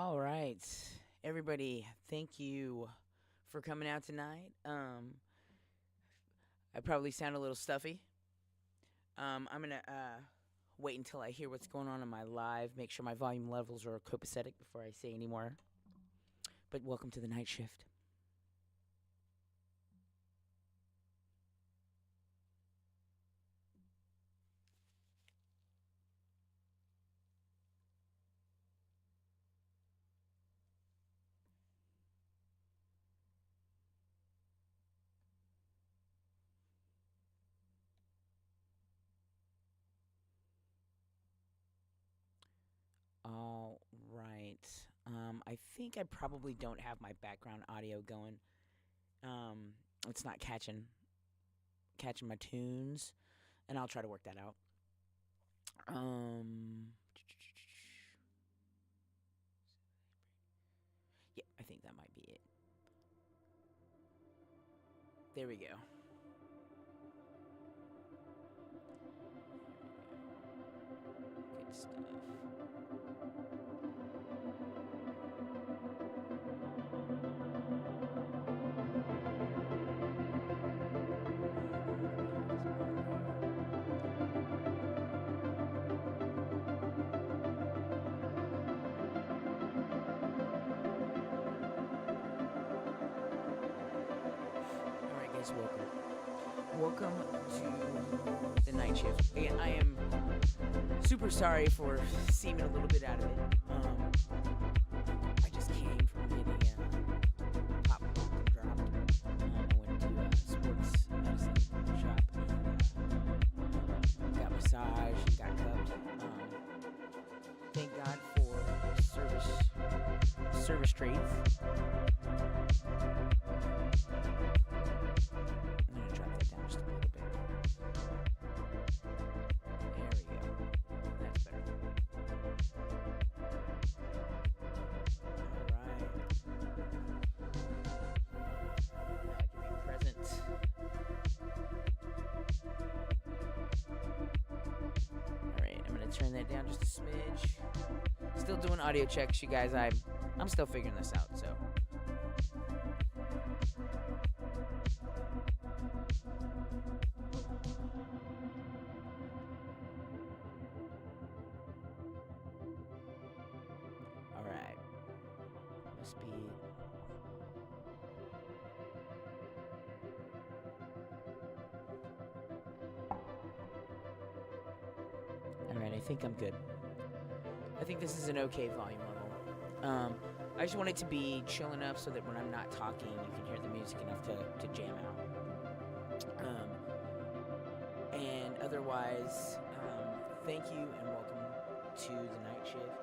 All right, everybody, thank you for coming out tonight. I probably sound a little stuffy. I'm gonna wait until I hear what's going on in my live, make sure my volume levels are copacetic before I say any more. But welcome to the night shift. All right. I think I probably don't have my background audio going. It's not catching my tunes, and I'll try to work that out. Yeah, I think that might be it. There we go. Good stuff. Welcome to the night shift. Again, I am super sorry for seeming a little bit out of it. I just came from getting a pop dropped. I went to a sports medicine shop and got massaged and got cupped. Thank God for service trades. Turn that down just a smidge. Still doing audio checks, you guys. I'm still figuring this out, so. All right. MSP. Alright, I think I'm good. I think this is an okay volume level. I just want it to be chill enough so that when I'm not talking, you can hear the music enough to jam out. And otherwise, thank you and welcome to the night shift.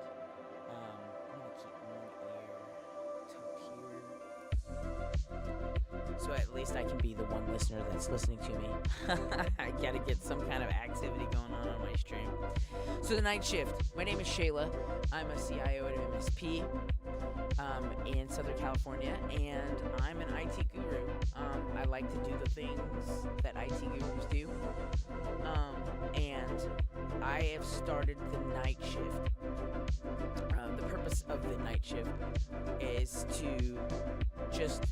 I'm going to keep one ear tucked here. So at least I can be the one listener that's listening to me. I gotta get some kind of activity going on my stream. So the night shift. My name is Shayla. I'm a CIO at MSP in Southern California, and I'm an IT guru. I like to do the things that IT gurus do. And I have started the night shift. The purpose of the night shift is to just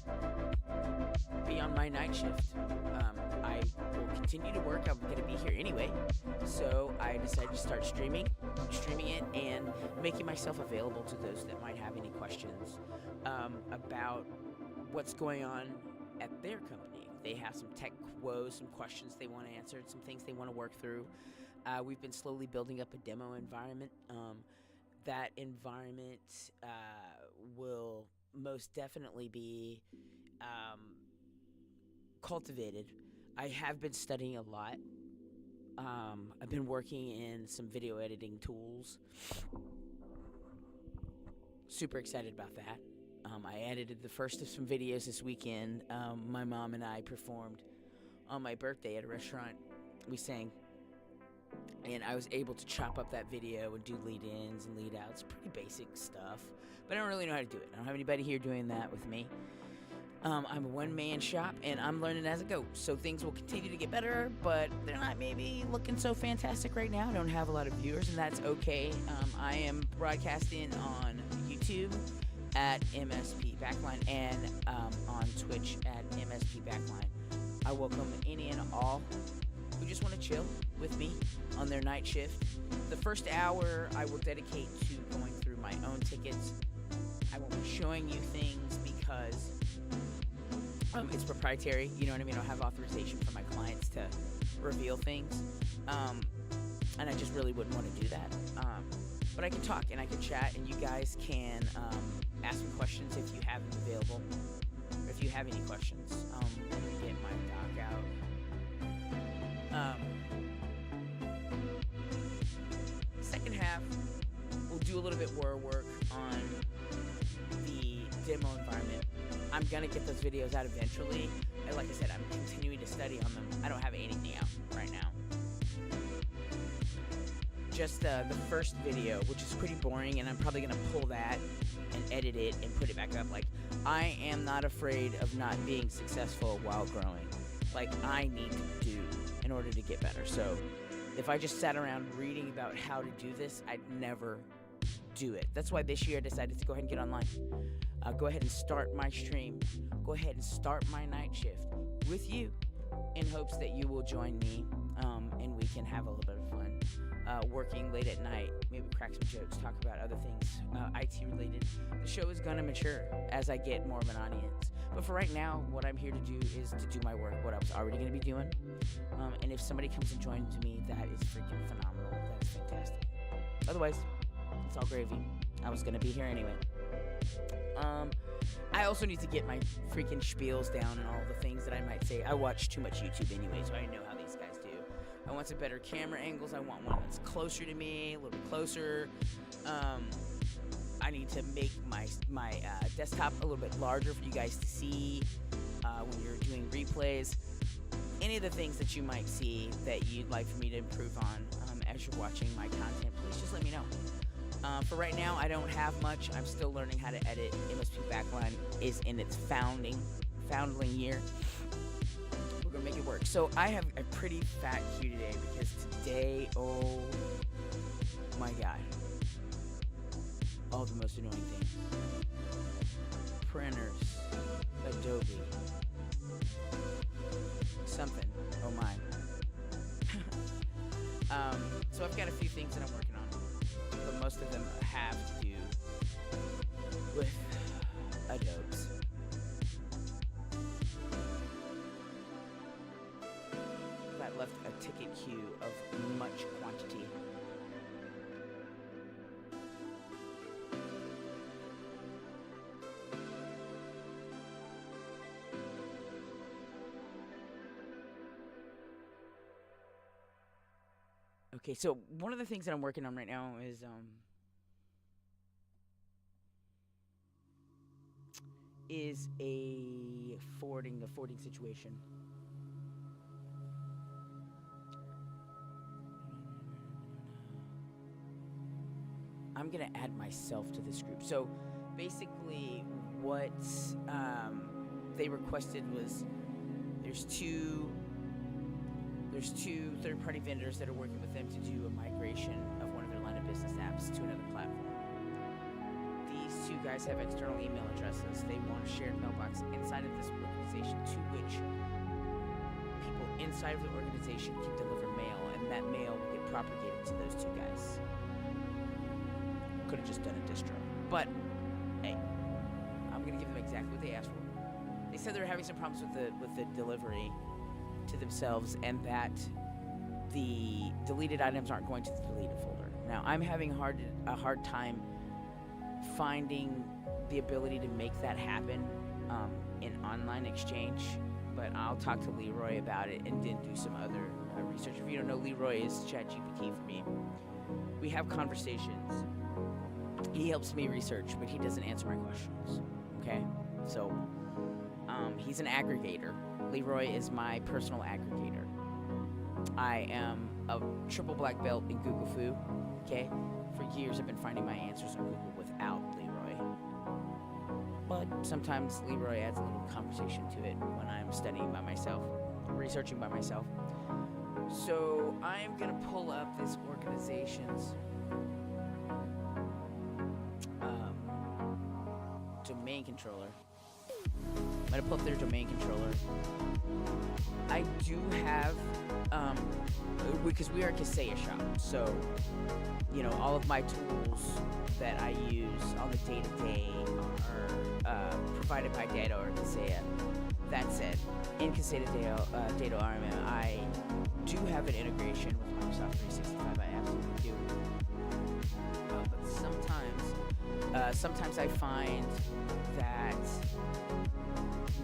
be on my night shift. I will continue to work. I'm going to be here anyway. So I decided to start streaming it, and making myself available to those that might have any questions about what's going on at their company. They have some tech woes, some questions they want answered, some things they want to work through. We've been slowly building up a demo environment. That environment will most definitely be cultivated. I have been studying a lot. I've been working in some video editing tools. Super excited about that. I edited the first of some videos this weekend. My mom and I performed on my birthday at a restaurant. We sang. And I was able to chop up that video and do lead-ins and lead-outs. Pretty basic stuff. But I don't really know how to do it. I don't have anybody here doing that with me. I'm a one-man shop, and I'm learning as I go. So things will continue to get better, but they're not maybe looking so fantastic right now. I don't have a lot of viewers, and that's okay. I am broadcasting on YouTube YouTube at MSP Backline and on Twitch at MSP Backline. I welcome any and all who just want to chill with me on their night shift. The first hour I will dedicate to going through my own tickets. I won't be showing you things because it's proprietary. You know what I mean? I don't have authorization from my clients to reveal things. And I just really wouldn't want to do that. But I can talk and I can chat, and you guys can ask me questions if you have them available, or if you have any questions. Let me get my doc out. Second half, we'll do a little bit more work on the demo environment. I'm gonna get those videos out eventually. And like I said, I'm continuing to study on them. I don't have anything out right now. Just the first video, which is pretty boring, and I'm probably gonna pull that and edit it and put it back up. Like, I am not afraid of not being successful while growing. Like, I need to do in order to get better. So if I just sat around reading about how to do this, I'd never do it. That's why this year I decided to go ahead and get online. Go ahead and start my stream. Go ahead and start my night shift with you in hopes that you will join me, and we can have a little bit of fun. Working late at night, maybe crack some jokes, talk about other things, IT related. The show is gonna mature as I get more of an audience. But for right now, what I'm here to do is to do my work, what I was already gonna be doing. And if somebody comes and joins me, that is freaking phenomenal. That is fantastic. Otherwise, it's all gravy. I was gonna be here anyway. I also need to get my freaking spiels down and all the things that I might say. I watch too much YouTube anyway, so I know how these guys do. I want some better camera angles. I want one that's closer to me, a little bit closer. I need to make my desktop a little bit larger for you guys to see when you're doing replays. Any of the things that you might see that you'd like for me to improve on as you're watching my content, please just let me know. For right now, I don't have much. I'm still learning how to edit. MSP Backline is in its foundling year. We're gonna make it work. So I have a pretty fat queue today because today, oh my god, all the most annoying things. Printers, Adobe, something, oh my. So I've got a few things that I'm working on, but most of them have to do with Adobe's. That left a ticket queue of much quantity. Okay, so one of the things that I'm working on right now is a forwarding situation. I'm gonna add myself to this group. So basically what they requested was there's two third-party vendors that are working with them to do a migration of one of their line of business apps to another platform. These two guys have external email addresses. They want a shared mailbox inside of this organization to which people inside of the organization can deliver mail, and that mail will get propagated to those two guys. Could have just done a distro, but hey, I'm gonna give them exactly what they asked for. They said they were having some problems with the delivery to themselves, and that the deleted items aren't going to the deleted folder. Now, I'm having a hard time finding the ability to make that happen in online exchange, but I'll talk to Leroy about it and then do some other research. If you don't know, Leroy is ChatGPT for me. We have conversations. He helps me research, but he doesn't answer my questions. Okay? So, he's an aggregator. Leroy is my personal aggregator. I am a triple black belt in Google Foo. Okay? For years, I've been finding my answers on Google without Leroy. But sometimes Leroy adds a little conversation to it when I'm studying by myself, researching by myself. So I'm gonna pull up this organization's domain controller. I'm gonna pull up their domain controller. I do have, because we are a Kaseya shop, so, all of my tools that I use on the day-to-day are provided by Datto or Kaseya. That said, in Kaseya Datto RMM, I do have an integration with Microsoft 365. I absolutely do. But sometimes I find that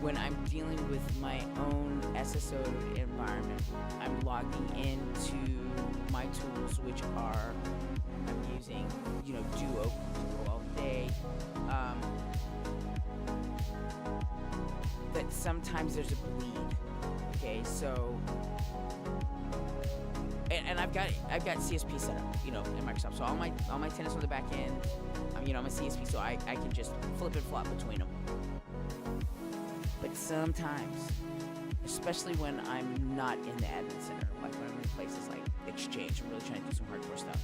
when I'm dealing with my own SSO environment, I'm logging into my tools, which are, I'm using, Duo all day. That sometimes there's a bleed. Okay, so, and I've got CSP set up, in Microsoft. So all my tenants on the back end, I'm a CSP, so I can just flip and flop between them. But sometimes, especially when I'm not in the admin center, like when I'm in places like Exchange, I'm really trying to do some hardcore stuff.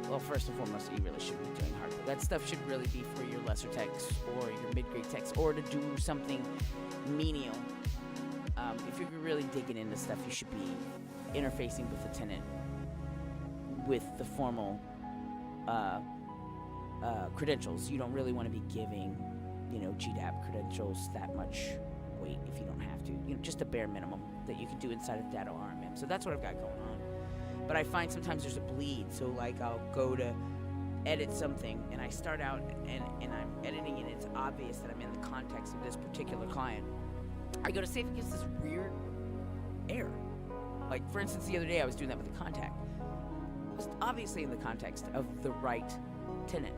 Well, first and foremost, you really shouldn't be doing hardcore. That stuff should really be for your lesser techs or your mid-grade techs, or to do something menial. If you're really digging into stuff, you should be interfacing with the tenant with the formal credentials. You don't really want to be giving, GDAP credentials that much weight if you don't have to. Just a bare minimum that you can do inside of Datto RMM. So that's what I've got going on. But I find sometimes there's a bleed. So like I'll go to edit something and I start out and I'm editing and it's obvious that I'm in the context of this particular client. I go to save, it gets this weird error. Like for instance, the other day I was doing that with a contact. It was obviously in the context of the right tenant.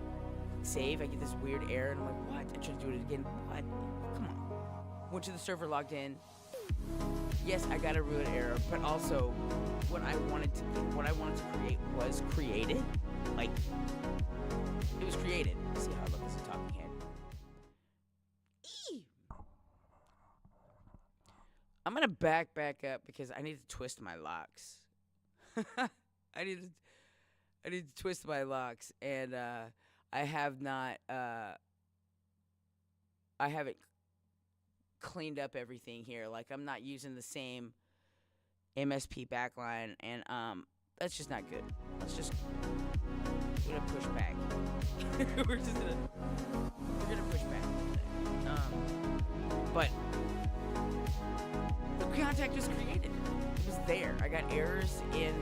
Save, I get this weird error and I'm like, what? I try to do it again. What? Come on. Went to the server, logged in. Yes, I got a root error, but also what I wanted to create was created. Like, it was created. Let's see how I look as a talking head. Eee! I'm gonna back up because I need to twist my locks. I need to twist my locks, and I have not. I haven't cleaned up everything here. Like I'm not using the same MSP Backline, and that's just not good. We're gonna push back. we're gonna push back. But the contact was created. It was there. I got errors in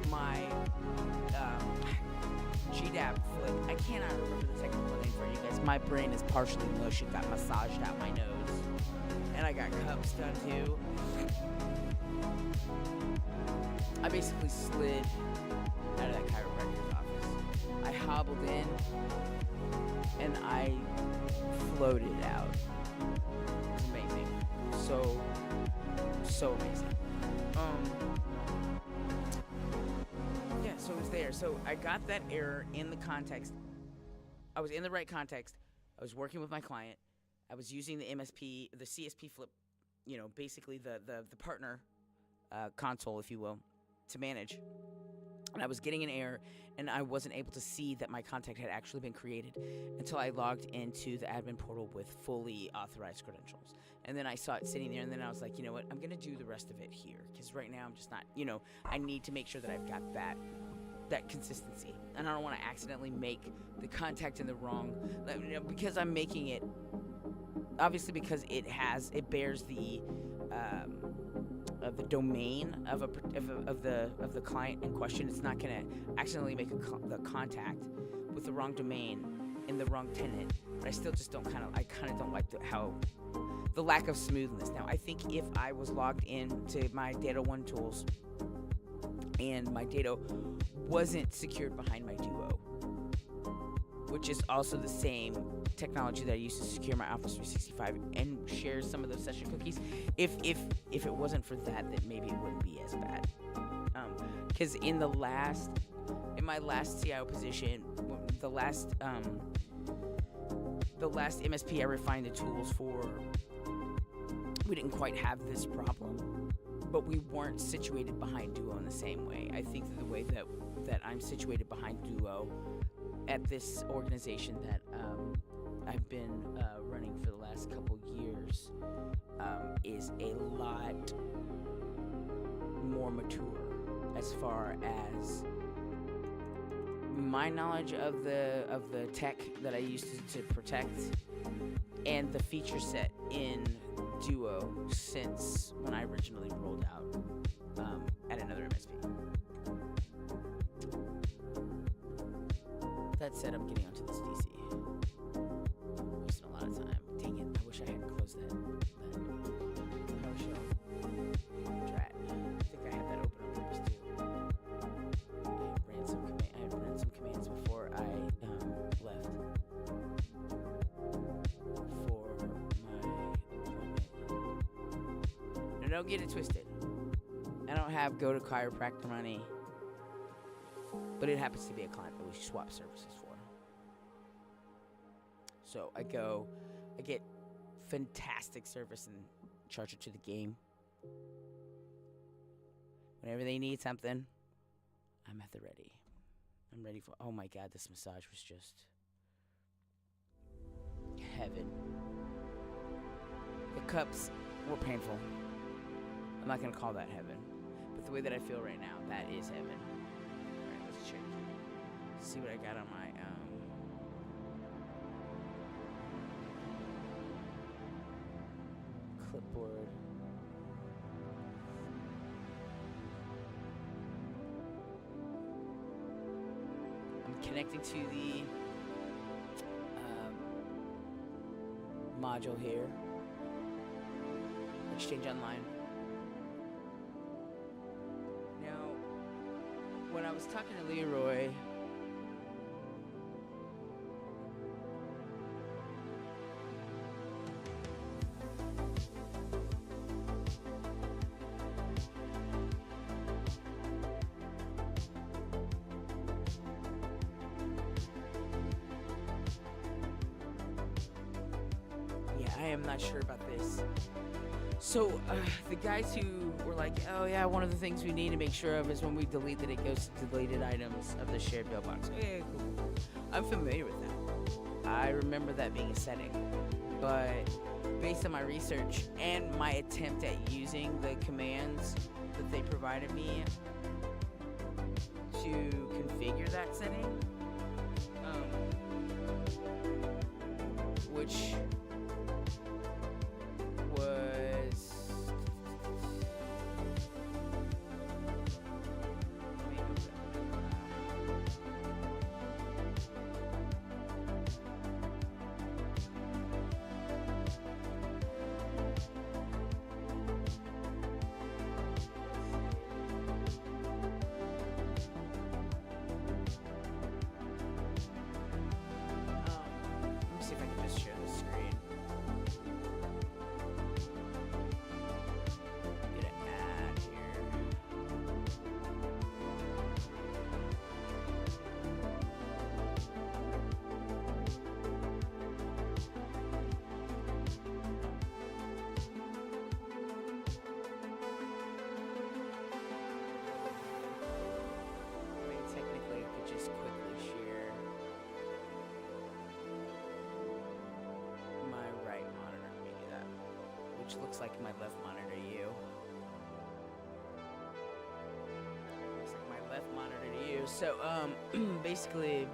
my GDAP flip. I cannot remember the technical name for you guys. My brain is partially mush. It got massaged out my nose. And I got cups done too. I basically slid out of that chiropractor's office. I hobbled in and I floated out. It was amazing. So amazing. Yeah, so it was there. So I got that error in the context. I was in the right context. I was working with my client. I was using the MSP, the CSP flip, basically the partner console, if you will, to manage. And I was getting an error, and I wasn't able to see that my contact had actually been created until I logged into the admin portal with fully authorized credentials. And then I saw it sitting there, and then I was like, you know what, I'm going to do the rest of it here, because right now I'm just not, I need to make sure that I've got that consistency. And I don't want to accidentally make the contact in the wrong, because I'm making it, obviously because it bears the domain of the client in question. It's not going to accidentally make the contact with the wrong domain in the wrong tenant. But I still just don't I kind of don't like the lack of smoothness. Now, I think if I was logged into my Datto 1 tools and my Datto wasn't secured behind my Duo, which is also the same technology that I use to secure my Office 365 and shares some of those session cookies. If it wasn't for that, then maybe it wouldn't be as bad. Because in my last CIO position, the last MSP I refined the tools for, we didn't quite have this problem, but we weren't situated behind Duo in the same way. I think that the way that I'm situated behind Duo at this organization that I've been running for the last couple years is a lot more mature as far as my knowledge of the tech that I used to protect and the feature set in Duo since when I originally rolled out at another MSP. That said, I'm getting onto this DC. Wasting a lot of time. Dang it! I wish I hadn't closed that PowerShell drat. I think I had that open on purpose too. I had ran some commands before I left for my appointment. Now, don't get it twisted. I don't have go to chiropractor money, but it happens to be a client that we swap services for. So I get fantastic service and charge it to the game. Whenever they need something, I'm at the ready. I'm ready for, oh my God, this massage was just heaven. The cups were painful. I'm not gonna call that heaven, but the way that I feel right now, that is heaven. All right, let's check. See what I got on my clipboard. I'm connecting to the module here. Exchange Online. Now, when I was talking to Leroy, I am not sure about this. So, the guys who were like, oh yeah, one of the things we need to make sure of is when we delete that it goes to deleted items of the shared mailbox. Okay, cool. I'm familiar with that. I remember that being a setting. But based on my research and my attempt at using the commands that they provided me to configure that setting, which looks like my left monitor to you. Looks like my left monitor to you. So, basically,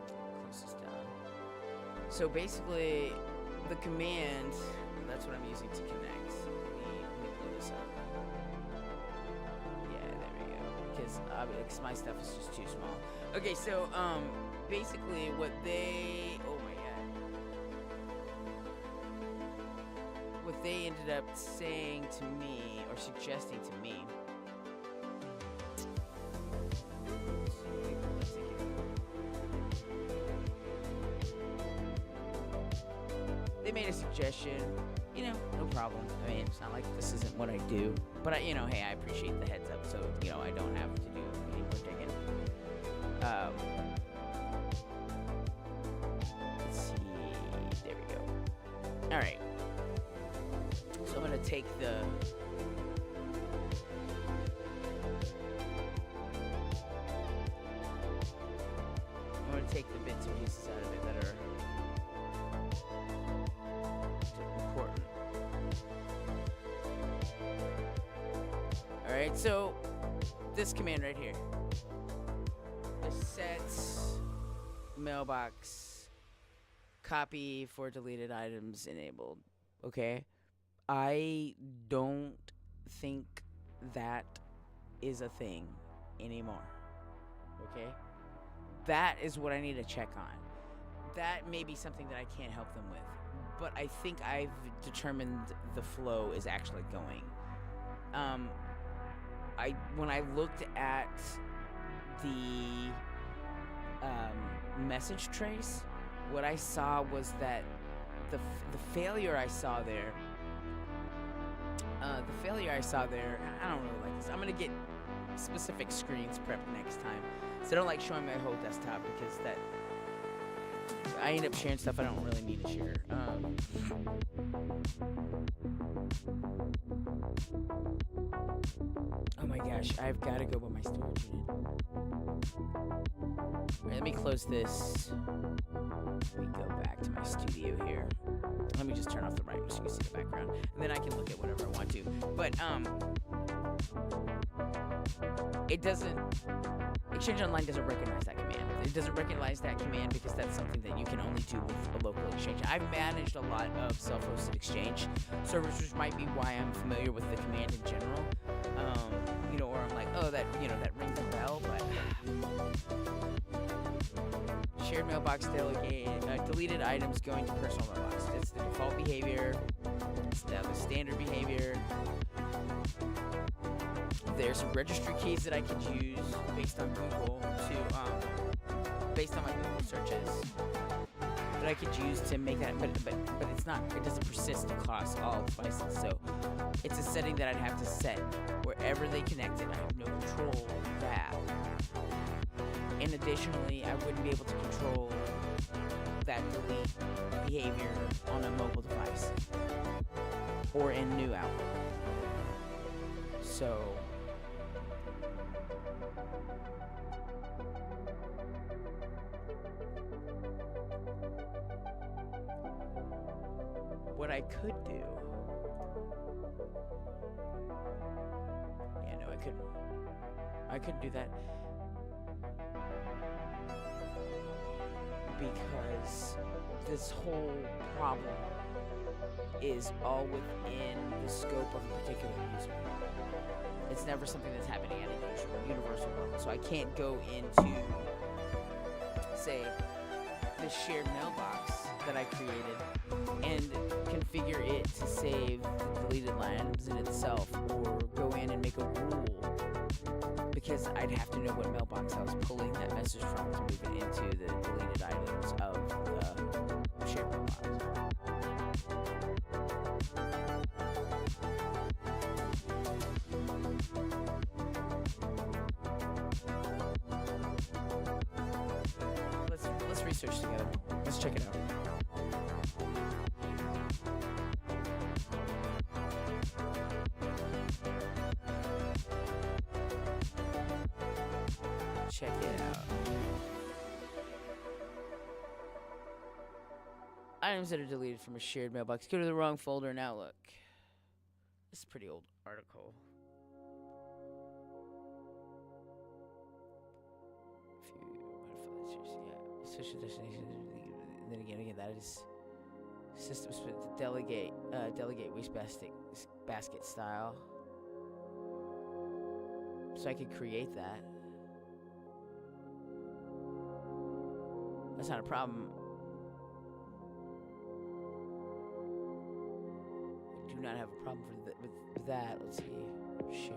close this down. So basically, the command, that's what I'm using to connect. Let me blow this up. Yeah, there we go. Because my stuff is just too small. Okay, so, basically what they, oh my God. What they ended up saying to me, or suggesting to me, they made a suggestion, you know, no problem. I mean, it's not like this isn't what I do, but hey, I appreciate the heads up, so, I don't have to do any more digging. Let's see, there we go. All right. So I'm going to take the take the bits and pieces out of it that are important. Alright, so this command right here. The set mailbox copy for deleted items enabled. Okay? I don't think that is a thing anymore. Okay? That is what I need to check on. That may be something that I can't help them with. But I think I've determined the flow is actually going. When I looked at the message trace, what I saw was that the failure I saw there, I don't really like this. I'm gonna get specific screens prepped next time. So I don't like showing my whole desktop because that I end up sharing stuff I don't really need to share. Oh my gosh, I've got to go with my storage unit. Alright, let me close this. Let me go back to my studio here. Let me just turn off the right so you can see the background. And then I can look at whatever I want to. But, it doesn't... Exchange Online doesn't recognize that command. It doesn't recognize that command because that's something that you can only do with a local exchange. I've managed a lot of self-hosted exchange servers, which might be why I'm familiar with the command in general. Or I'm like, oh, that rings a bell, but shared mailbox delegate, deleted items going to personal mailbox. It's the default behavior. It's the standard behavior. There's some registry keys that I could use based on Google based on my Google searches that I could use to make that, but it's not, it doesn't persist across all devices. So it's a setting that I'd have to set wherever they connect it. I have no control of that. And additionally, I wouldn't be able to control that delete behavior on a mobile device or in new Outlook. So what I could do, I couldn't do that because this whole problem is all within the scope of a particular user. It's never something that's happening at a universal level. So I can't go into, say, the shared mailbox that I created and configure it to save the deleted items in itself, or go in and make a rule, because I'd have to know what mailbox I was pulling that message from to move it into the deleted items of the shared mailbox. Let's research together. Let's check it out. Check it out. Items that are deleted from a shared mailbox. Go to the wrong folder in Outlook. This is a pretty old article. Social destination. Then again, that is systems to delegate waste basket style. So I could create that. That's not a problem. We do not have a problem with that. Let's see. Share.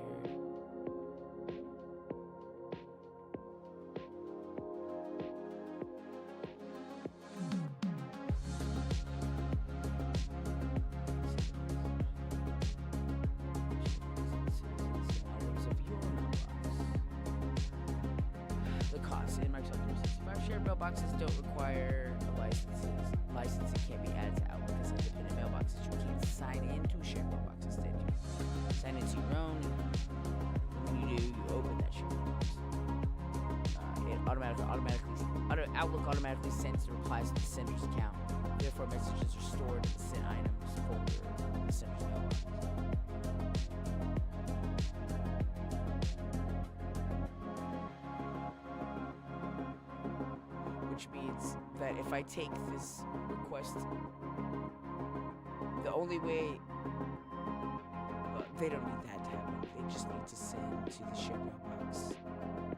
Mailboxes don't require a license. Licensing can't be added to Outlook as independent mailboxes. You can't sign into shared mailbox instead. You sign into your own. When you do, you open that shared mailbox. It Outlook automatically sends and replies to the sender's account. Therefore, messages are stored in the sent items folder in the sender's mailbox. Which means that if I take this request, the only way, they don't need that to happen. They just need to send to the shared mailbox.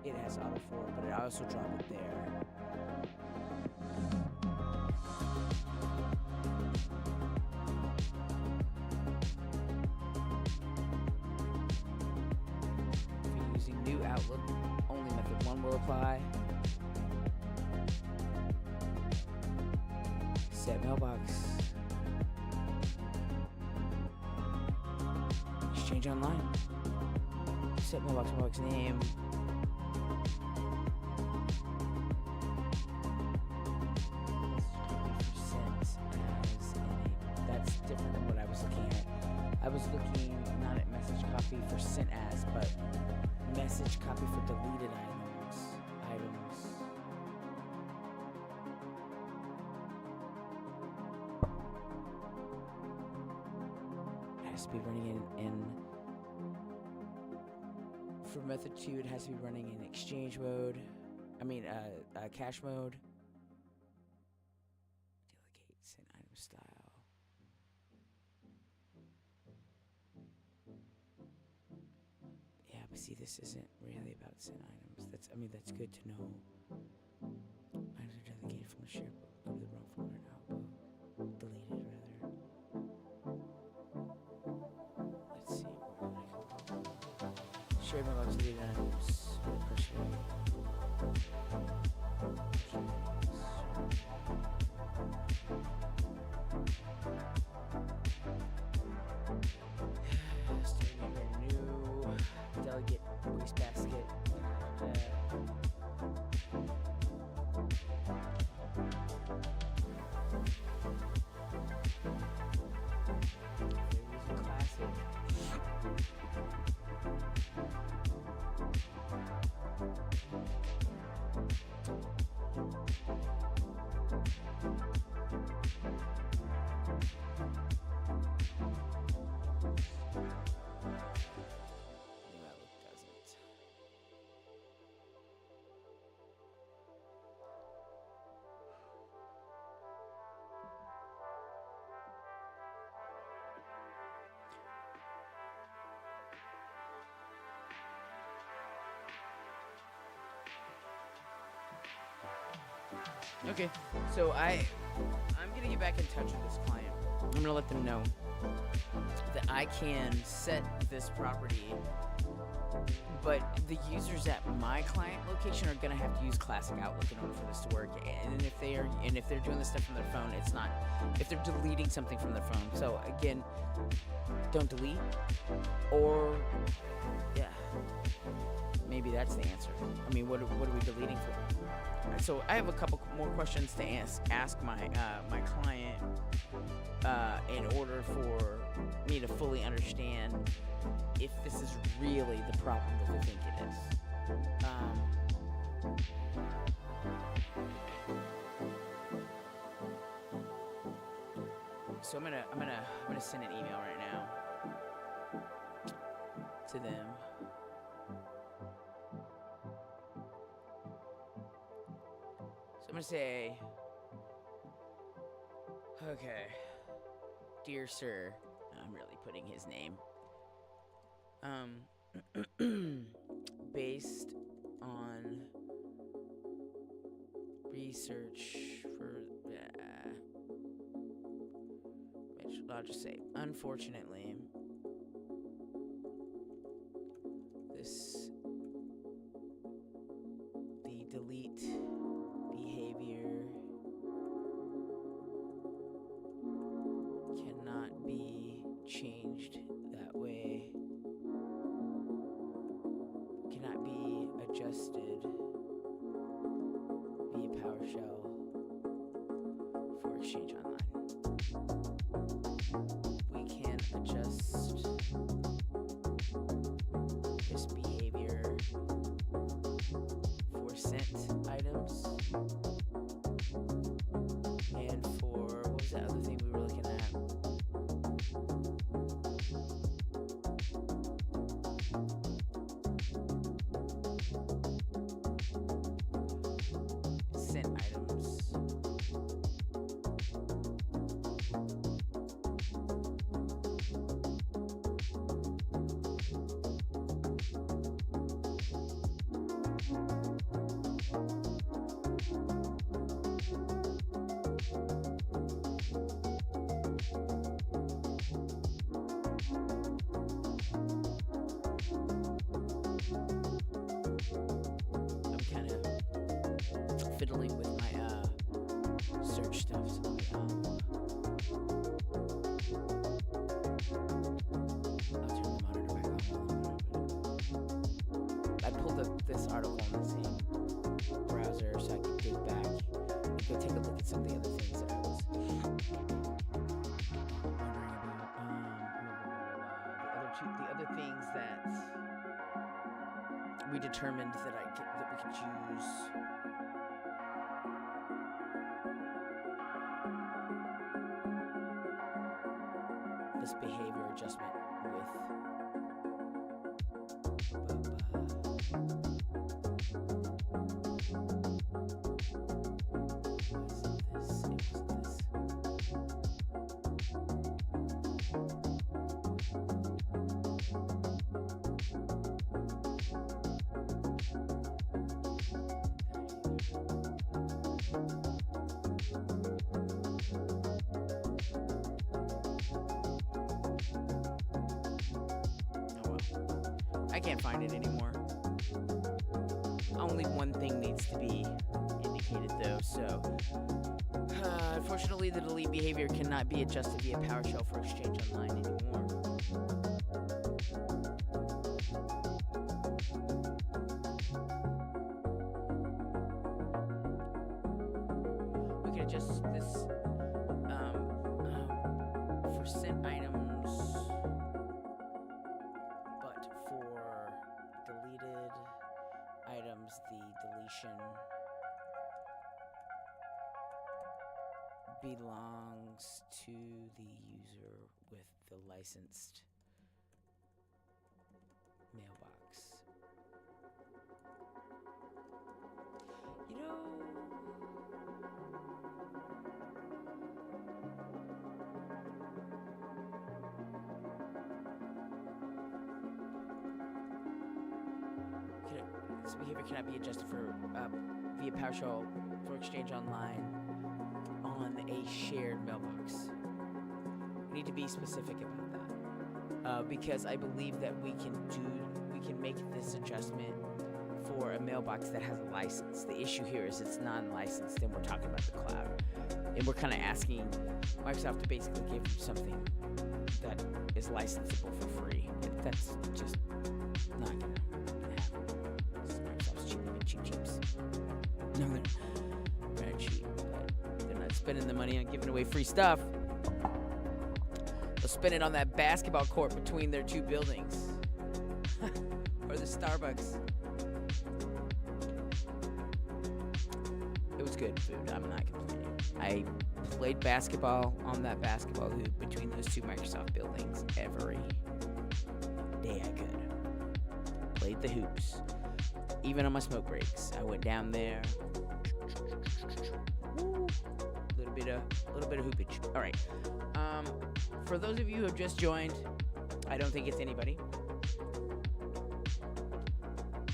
It has auto forward, but I also drop it there. If you're using new Outlook, only method 1 will apply. Set mailbox. Exchange online. Set mailbox name. That's different than what I was looking at. I was looking not at message copy for sent as, but message copy for deleted items. It has to be running in for method 2, it has to be running in exchange mode. Cache mode. Delegate send item style. Yeah, but see, this isn't really about send items. That's good to know. Items are delegated from the share book. Go to the wrong folder and output. Deleted, rather. Let's see. Share mailbox deleted items. New delegate wastebasket. Okay, so I'm gonna get back in touch with this client. I'm gonna let them know that I can set this property, but the users at my client location are gonna have to use classic Outlook in order for this to work. And if they're doing this stuff from their phone, it's not. If they're deleting something from their phone, so again, don't delete, or yeah, maybe that's the answer. I mean, what are we deleting for? So I have a couple more questions to ask my my client in order for me to fully understand if this is really the problem that they think it is. So I'm gonna send an email right now to them. I'm gonna say, okay, dear sir, I'm really putting his name. Based on research for, I'll just say, unfortunately, the delete behavior cannot be changed that way, cannot be adjusted via PowerShell for Exchange Online. We can adjust this behavior for sent items was that other thing we were looking at? Sent items. Fiddling with my search stuff. So, I'll turn the monitor back on. I pulled up this article on the same browser so I could dig back and go take a look at some of the other things that I was wondering about. The other things that we determined that we could use. This behavior adjustment with I can't find it anymore. Only one thing needs to be indicated though, so unfortunately the delete behavior cannot be adjusted via PowerShell for Exchange Online anymore. We can adjust this for sent items, but for deleted items, the deletion belongs to the user with the licensed mailbox. You know, this behavior cannot be adjusted for via PowerShell for Exchange Online on a shared mailbox. We need to be specific about that because I believe that we can make this adjustment for a mailbox that has a license. The issue here is it's non-licensed, and we're talking about the cloud, and we're kind of asking Microsoft to basically give you something that is licensable for free. That's just not gonna happen. Microsoft's cheaps. No, they're not cheap, but they're not spending the money on giving away free stuff. They'll spend it on that basketball court between their two buildings. Or the Starbucks. It was good food, I'm not complaining. I played basketball on that basketball hoop between those two Microsoft buildings every day I could. Played the hoops. Even on my smoke breaks, I went down there. A little bit of hoopage. All right. For those of you who have just joined, I don't think it's anybody.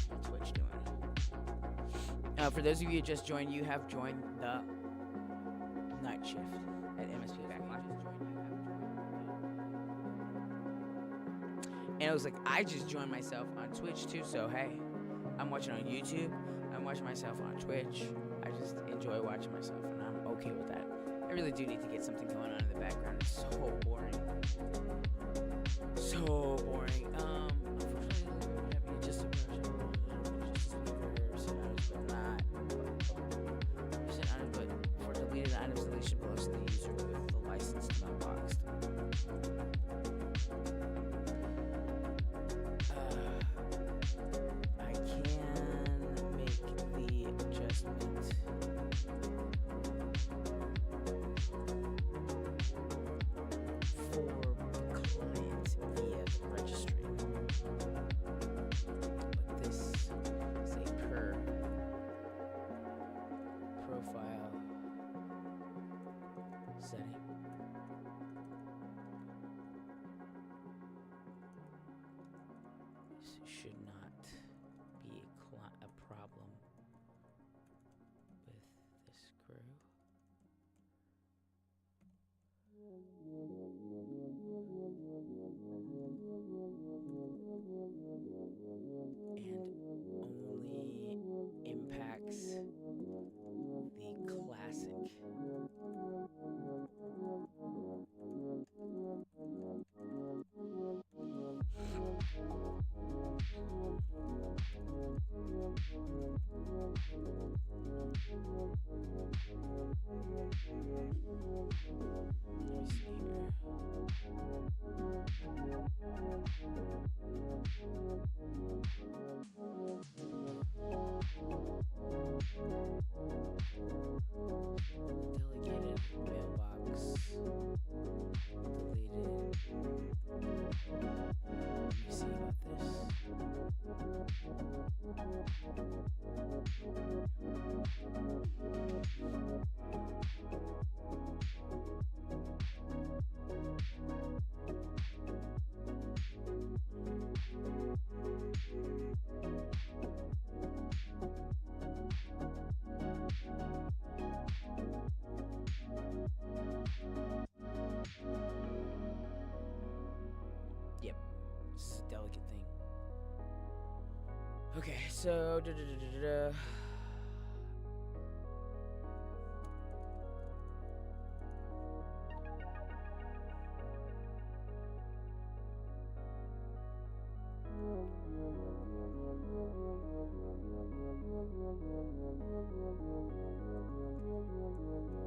What's Twitch doing? For those of you who just joined, you have joined the night shift at MSP Backline. And I was like, I just joined myself on Twitch too, so hey, I'm watching on YouTube, I'm watching myself on Twitch. I just enjoy watching myself, and I'm okay with that. I really do need to get something going on in the background. It's so boring. So boring. Unfortunately, we're having just a version. But for deleted items, deletion belongs to the user with the licensed mailbox. I can make the adjustment Okay, so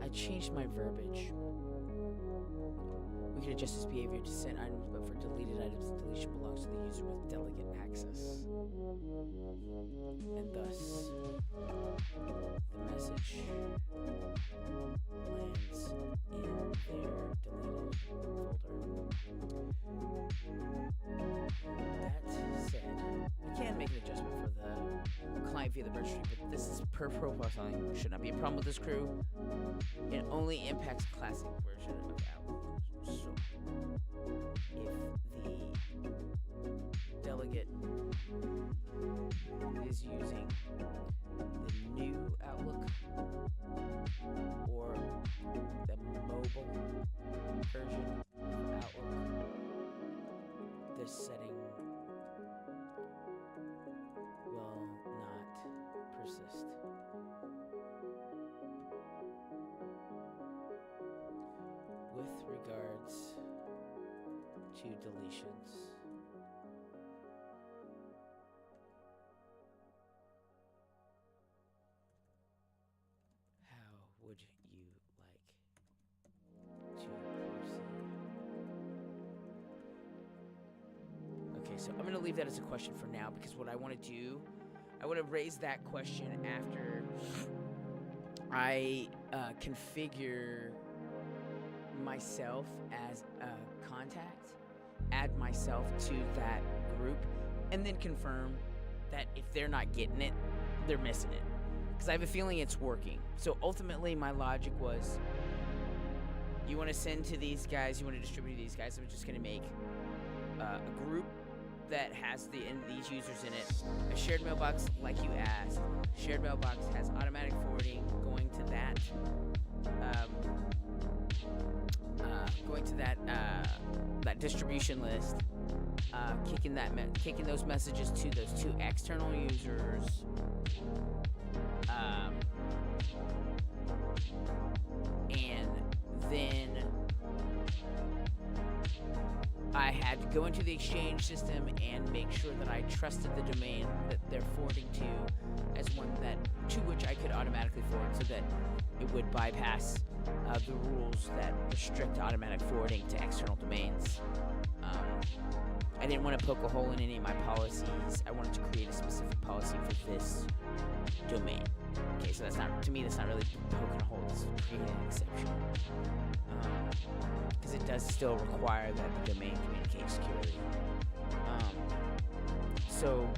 I changed my verbiage. We can adjust this behavior to send items, but for deleted items, the deletion belongs to the user with delegate access. And thus, the message lands in their deleted folder. That said, I can make an adjustment for the client via the registry, but this is per profile selling. Should not be a problem with this crew. It only impacts a classic version of Outlook. So, if the delegate is using the new Outlook or the mobile version of Outlook, this setting will not persist. With regards to deletions, how would you like to proceed? Okay, so I'm going to leave that as a question for now, because what I want to do, I want to raise that question after I configure myself as a contact, add myself to that group, and then confirm that if they're not getting it, they're missing it. Because I have a feeling it's working. So ultimately, my logic was, you want to send to these guys, you want to distribute to these guys, I'm just going to make a group that has these users in it, a shared mailbox like you asked. Shared mailbox has automatic forwarding going to that that distribution list, kicking those messages to those two external users, and then I had to go into the Exchange system and make sure that I trusted the domain that they're forwarding to as one to which I could automatically forward, so that it would bypass the rules that restrict automatic forwarding to external domains. I didn't want to poke a hole in any of my policies. I wanted to create a specific policy for this domain. Okay, so that's not really poking a hole, it's creating an exception. Because it does still require that the domain communicate securely. So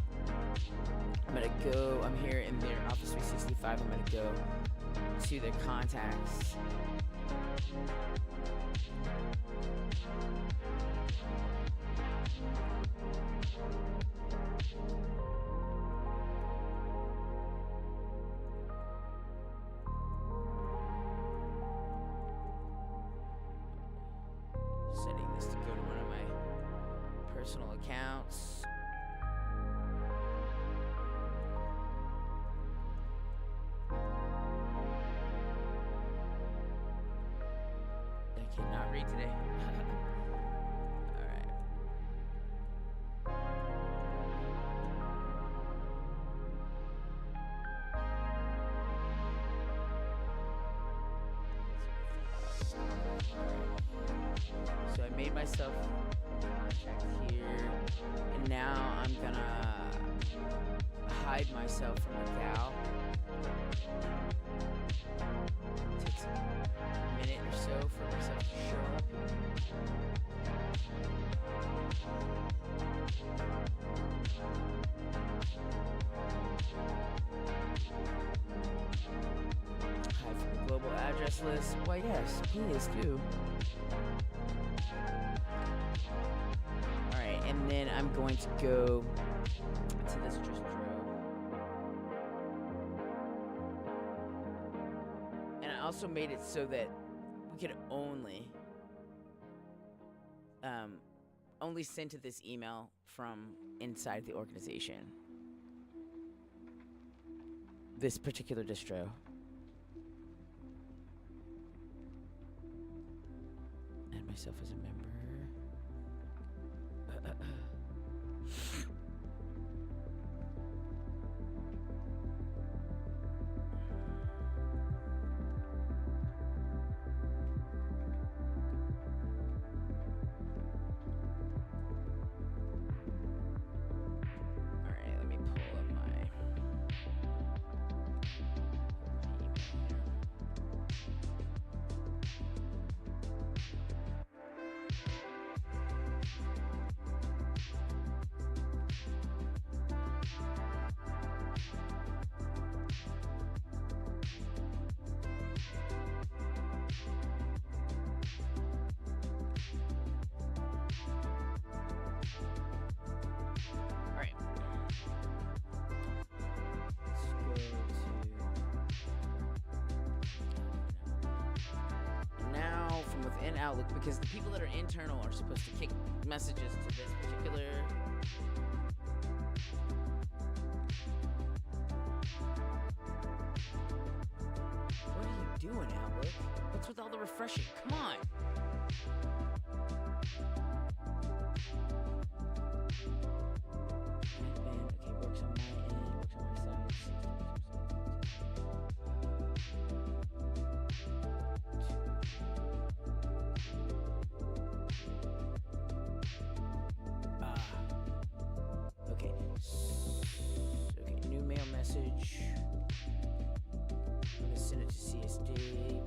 I'm here in their Office 365, I'm gonna go to their contacts. Setting this to go to one of my personal accounts. I cannot read today. Alright. So I made myself contact here, and now I'm gonna hide myself from the gal. Takes a minute or so for myself to show up. Hide from the global address list. Why, yes, please do. Alright, and then I'm going to go to this distro. And I also made it so that we could only send to this email from inside the organization. this particular distro. Add myself as a member. Outlook, because the people that are internal are supposed to kick messages to this particular What are you doing, Outlook? What's with all the refreshing? Come on. Okay, works on my end, works on my side. Okay, new mail message. I'm gonna send it to CSD.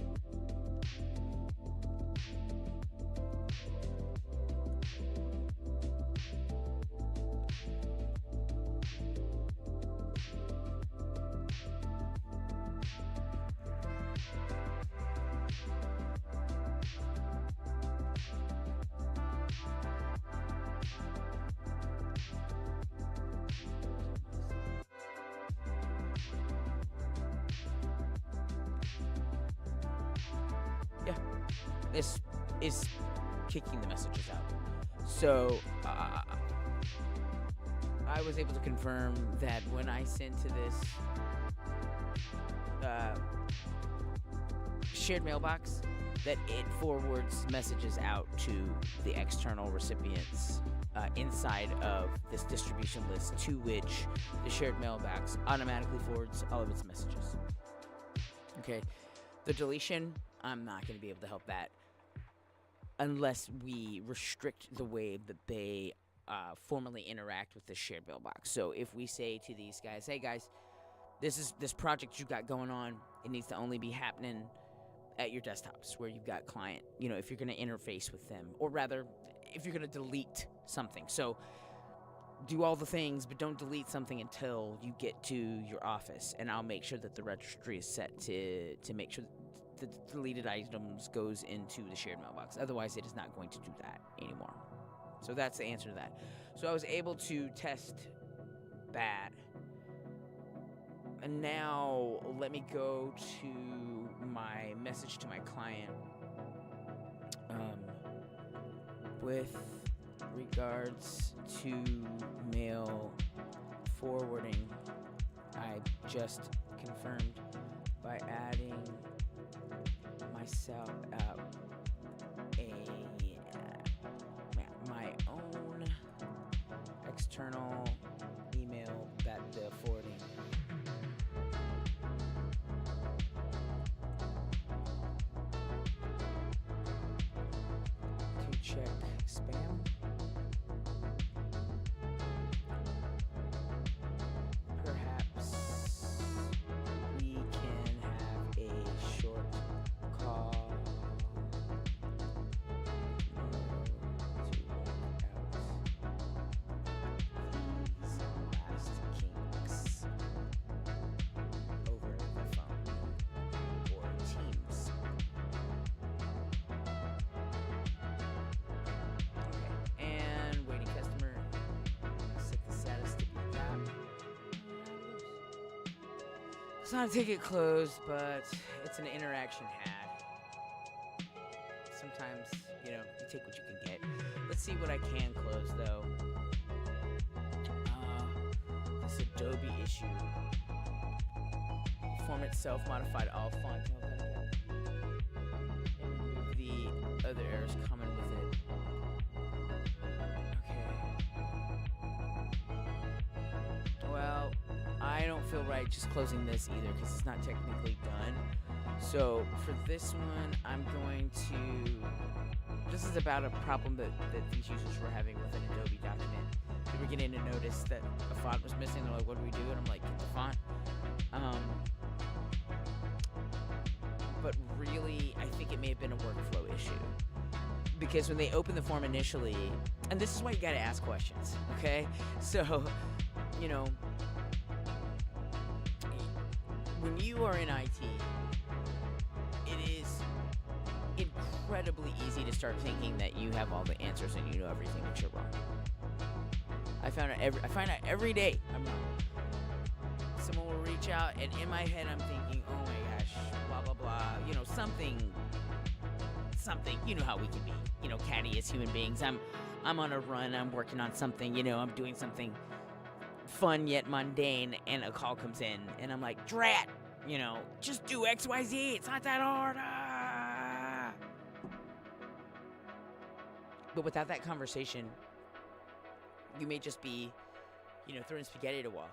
This is kicking the messages out. So I was able to confirm that when I send to this shared mailbox, that it forwards messages out to the external recipients inside of this distribution list, to which the shared mailbox automatically forwards all of its messages. Okay, the deletion, I'm not going to be able to help that unless we restrict the way that they formally interact with the shared mailbox. So if we say to these guys, hey guys, this project you got going on, it needs to only be happening at your desktops where you've got client, if you're going to interface with them, or rather, if you're going to delete something. So do all the things, but don't delete something until you get to your office, and I'll make sure that the registry is set to make sure the deleted items goes into the shared mailbox. Otherwise, it is not going to do that anymore. So that's the answer to that. So I was able to test that. And now let me go to my message to my client. With regards to mail forwarding, I just confirmed by adding myself my own external email that the forwarding to check spam. Perhaps we can have a short call to work out these last kinks over the phone or Teams. Okay, and waiting customer. Set the status to be that. It's not a ticket closed, but it's an interaction had. Sometimes, you take what you can get. Let's see what I can close, though. This Adobe issue. form itself modified all font to authenticate. And remove the other errors common with it. Okay. Well, I don't feel right just closing this either because it's not technically done. So for this one, I'm going to... This is about a problem that these users were having with an Adobe document. They were getting a notice that a font was missing. They're like, what do we do? And I'm like, get the font. But really, I think it may have been a workflow issue. Because when they opened the form initially, and this is why you gotta ask questions, okay? So, you know, when you are in IT, it is incredibly easy to start thinking that you have all the answers and you know everything, but you're wrong. I find out every day I'm wrong. Someone will reach out, and in my head I'm thinking, oh my gosh, blah blah blah, you know, something. You know how we can be, you know, catty as human beings. I'm on a run. I'm working on something. You know, I'm doing something fun yet mundane, and a call comes in, and I'm like, drat, you know, just do X, Y, Z. It's not that hard. But without that conversation, you may just be, you know, throwing spaghetti at a wall,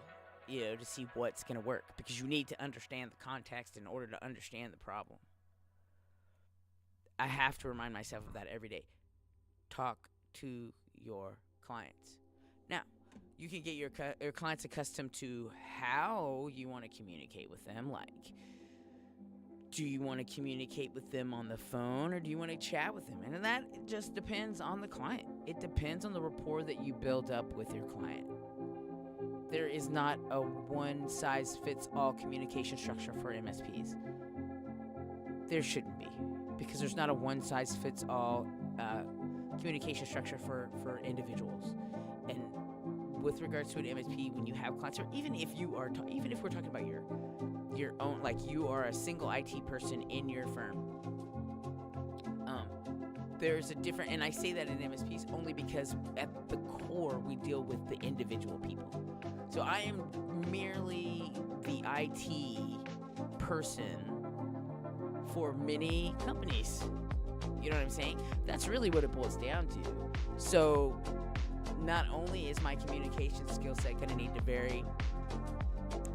you know, to see what's going to work. Because you need to understand the context in order to understand the problem. I have to remind myself of that every day. Talk to your clients. Now, you can get your clients accustomed to how you want to communicate with them. Like, do you want to communicate with them on the phone, or do you want to chat with them? And that just depends on the client. It depends on the rapport that you build up with your client. There is not a one-size-fits-all communication structure for MSPs. There shouldn't be, because there's not a one-size-fits-all communication structure for individuals. And with regards to an MSP, when you have clients, or even if you are, even if we're talking about your own, like you are a single IT person in your firm, there's a different, and I say that in MSPs only because at the core we deal with the individual people. So I am merely the IT person for many companies. You know what I'm saying? That's really what it boils down to. So not only is my communication skill set going to need to vary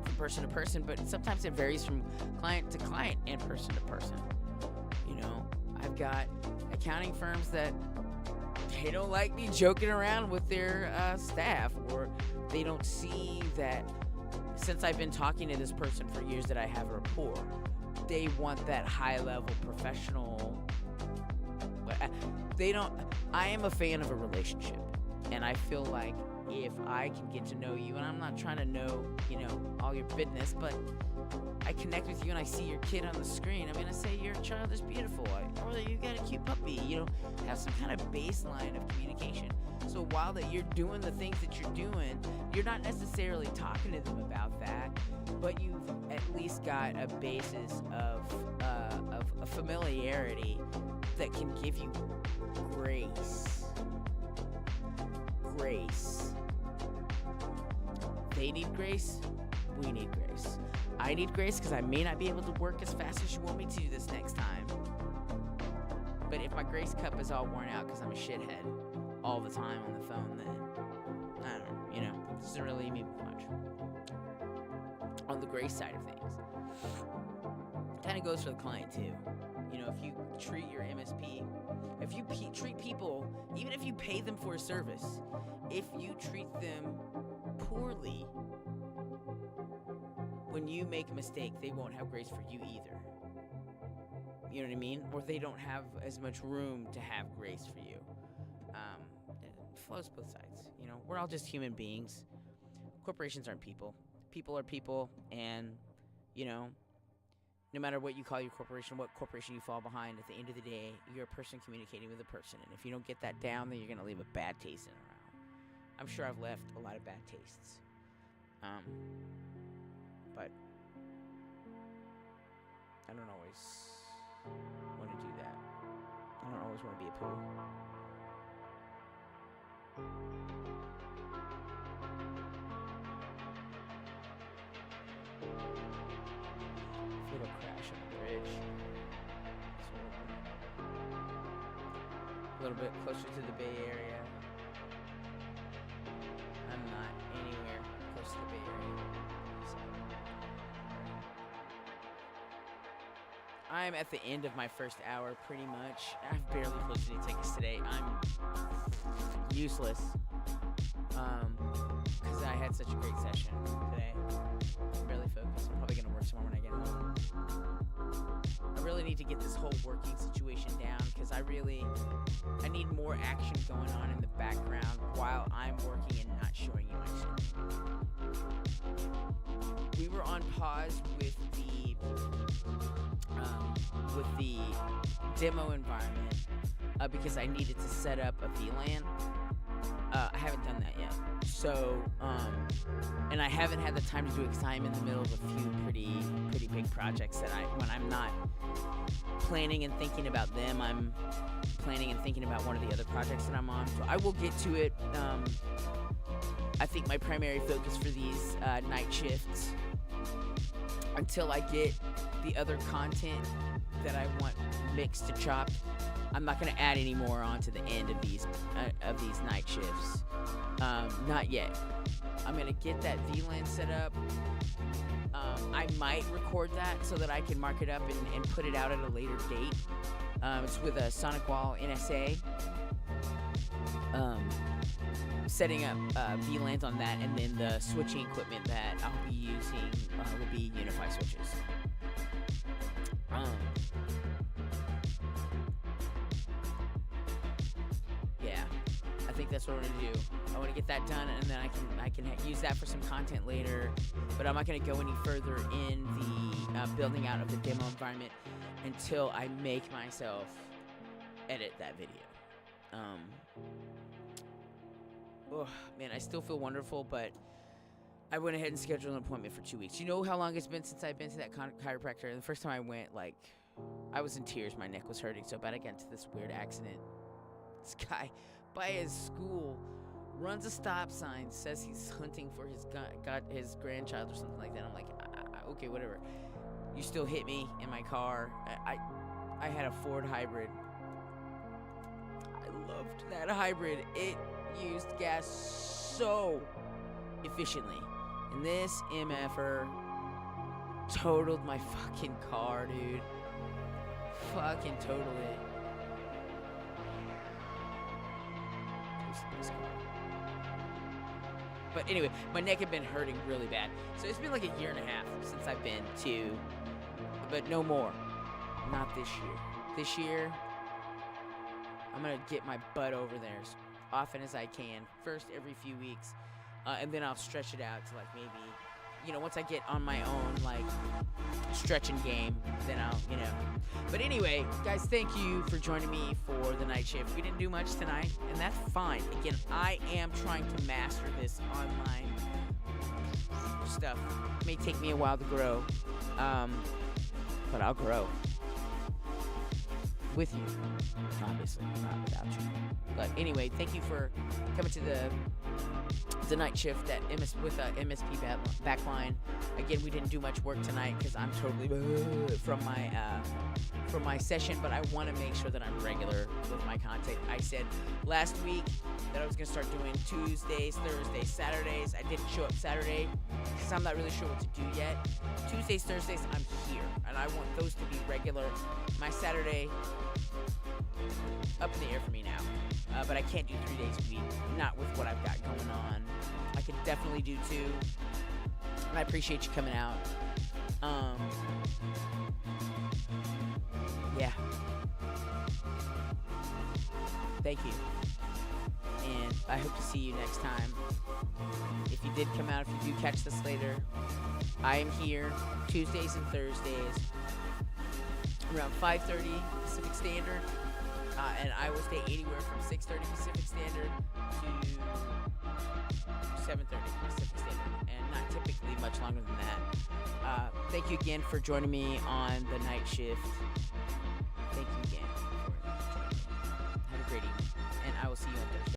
from person to person, but sometimes it varies from client to client and person to person. You know, I've got accounting firms that they don't like me joking around with their staff, or they don't see that since I've been talking to this person for years that I have a rapport. They want that high-level professional. They don't. I am a fan of a relationship, and I feel like if I can get to know you, and I'm not trying to know, you know, all your business, but I connect with you and I see your kid on the screen, I'm gonna say your child is beautiful, or that you got a cute puppy. You know, have some kind of baseline of communication. So while that you're doing the things that you're doing, you're not necessarily talking to them about that, but you've at least got a basis of a familiarity that can give you grace. Grace. They need grace. We need grace. I need grace because I may not be able to work as fast as you want me to do this next time. But if my grace cup is all worn out because I'm a shithead all the time on the phone, then I don't know, you know, it doesn't really mean much. On the grace side of things, kind of goes for the client too. You know, if you treat your MSP, if you treat people, even if you pay them for a service, if you treat them poorly, when you make a mistake, they won't have grace for you either. You know what I mean? Or they don't have as much room to have grace for you. It flows both sides. You know, we're all just human beings. Corporations aren't people. People are people, and, you know, no matter what you call your corporation, what corporation you fall behind, at the end of the day, you're a person communicating with a person. And if you don't get that down, then you're going to leave a bad taste in around. I'm sure I've left a lot of bad tastes. But I don't always want to do that. I don't always want to be a poo. little bit closer to the Bay Area. I'm not anywhere close to the Bay Area. So. I'm at the end of my first hour, pretty much. I've barely closed any tickets today. I'm useless. Because I had such a great session today. I'm barely focused. I'm probably going to work some more when I get home. I really need to get this whole working situation down because I need more action going on in the background while I'm working and not showing you my screen. We were on pause with the demo environment because I needed to set up a VLAN. I haven't done that yet. So, and I haven't had the time to do it because I'm in the middle of a few pretty big projects that when I'm not planning and thinking about them, I'm planning and thinking about one of the other projects that I'm on. So I will get to it. I think my primary focus for these night shifts until I get the other content that I want mixed and chopped. I'm not going to add any more on to the end of these night shifts. Not yet. I'm going to get that VLAN set up. I might record that so that I can mark it up and put it out at a later date. It's with a Sonic Wall NSA. Setting up VLANs on that, and then the switching equipment that I'll be using will be Unify switches. Yeah, I think that's what I'm gonna do. I want to get that done, and then I can use that for some content later. But I'm not gonna go any further in the building out of the demo environment until I make myself edit that video. Oh man, I still feel wonderful, but I went ahead and scheduled an appointment for 2 weeks. You know how long it's been since I've been to that chiropractor? The first time I went, I was in tears. My neck was hurting so bad. I got into this weird accident. This guy, by his school, runs a stop sign, says he's hunting for his grandchild or something like that. I'm like, okay, whatever. You still hit me in my car. I had a Ford hybrid. I loved that hybrid. It used gas so efficiently. And this MFer totaled my fucking car, dude. Fucking totaled it. But anyway, my neck had been hurting really bad. So it's been like a year and a half since I've been to, but no more. Not this year. This year, I'm going to get my butt over there as often as I can. First, every few weeks. And then I'll stretch it out to maybe, once I get on my own, stretching game, then I'll, But anyway, guys, thank you for joining me for the night shift. We didn't do much tonight, and that's fine. Again, I am trying to master this online stuff. It may take me a while to grow, but I'll grow. With you, obviously, not without you. But anyway, thank you for coming to the night shift at with MSP Backline. Again, we didn't do much work tonight because I'm totally from my session, but I want to make sure that I'm regular with my content. I said last week that I was going to start doing Tuesdays, Thursdays, Saturdays. I didn't show up Saturday because I'm not really sure what to do yet. Tuesdays, Thursdays, I'm here, and I want those to be regular. My Saturday, up in the air for me now, but I can't do 3 days a week, not with what I've got going on. I could definitely do 2, and I appreciate you coming out. Yeah. Thank you. And I hope to see you next time. If you did come out, if you do catch this later, I am here Tuesdays and Thursdays around 5:30 Pacific Standard, and I will stay anywhere from 6:30 Pacific Standard to 7:30 Pacific Standard, and not typically much longer than that. Thank you again for joining me on the night shift. Thank you again.